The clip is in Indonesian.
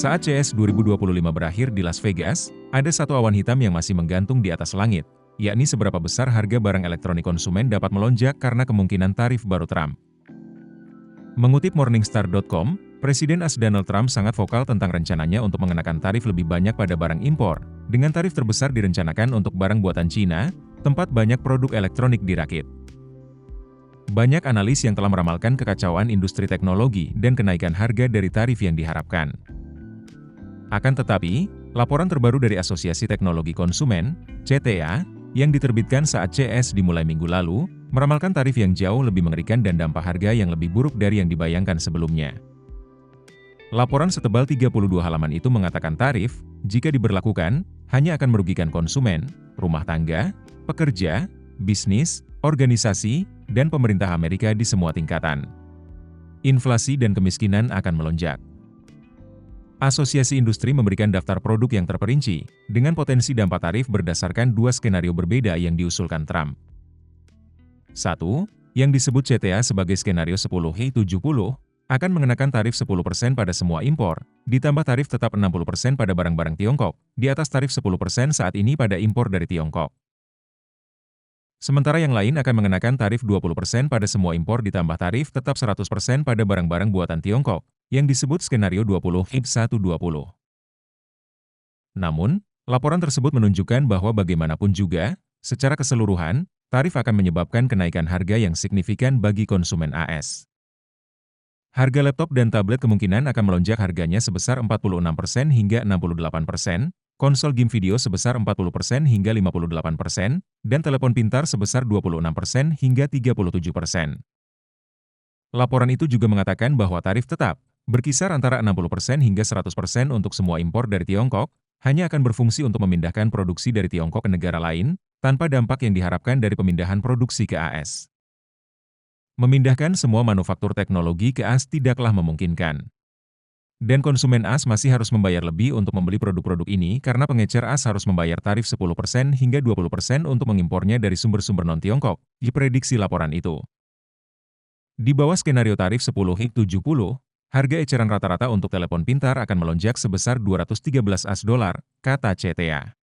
Saat CES 2025 berakhir di Las Vegas, ada satu awan hitam yang masih menggantung di atas langit, yakni seberapa besar harga barang elektronik konsumen dapat melonjak karena kemungkinan tarif baru Trump. Mengutip Morningstar.com, Presiden AS Donald Trump sangat vokal tentang rencananya untuk mengenakan tarif lebih banyak pada barang impor, dengan tarif terbesar direncanakan untuk barang buatan Cina, tempat banyak produk elektronik dirakit. Banyak analis yang telah meramalkan kekacauan industri teknologi dan kenaikan harga dari tarif yang diharapkan. Akan tetapi, laporan terbaru dari Asosiasi Teknologi Konsumen, CTA, yang diterbitkan saat CES dimulai minggu lalu, meramalkan tarif yang jauh lebih mengerikan dan dampak harga yang lebih buruk dari yang dibayangkan sebelumnya. Laporan setebal 32 halaman itu mengatakan tarif, jika diberlakukan, hanya akan merugikan konsumen, rumah tangga, pekerja, bisnis, organisasi, dan pemerintah Amerika di semua tingkatan. Inflasi dan kemiskinan akan melonjak. Asosiasi Industri memberikan daftar produk yang terperinci, dengan potensi dampak tarif berdasarkan dua skenario berbeda yang diusulkan Trump. 1. Yang disebut CTA sebagai skenario 10-70, akan mengenakan tarif 10% pada semua impor, ditambah tarif tetap 60% pada barang-barang Tiongkok, di atas tarif 10% saat ini pada impor dari Tiongkok. Sementara yang lain akan mengenakan tarif 20% pada semua impor ditambah tarif tetap 100% pada barang-barang buatan Tiongkok, yang disebut skenario 20-120. Namun, laporan tersebut menunjukkan bahwa bagaimanapun juga, secara keseluruhan, tarif akan menyebabkan kenaikan harga yang signifikan bagi konsumen AS. Harga laptop dan tablet kemungkinan akan melonjak harganya sebesar 46% hingga 68%, konsol game video sebesar 40% hingga 58%, dan telepon pintar sebesar 26% hingga 37%. Laporan itu juga mengatakan bahwa tarif tetap, berkisar antara 60% hingga 100% untuk semua impor dari Tiongkok, hanya akan berfungsi untuk memindahkan produksi dari Tiongkok ke negara lain, tanpa dampak yang diharapkan dari pemindahan produksi ke AS. Memindahkan semua manufaktur teknologi ke AS tidaklah memungkinkan. Dan konsumen AS masih harus membayar lebih untuk membeli produk-produk ini karena pengecer AS harus membayar tarif 10% hingga 20% untuk mengimpornya dari sumber-sumber non-Tiongkok, diprediksi laporan itu. Di bawah skenario tarif 10-70, harga eceran rata-rata untuk telepon pintar akan melonjak sebesar 213 AS dolar, kata CTA.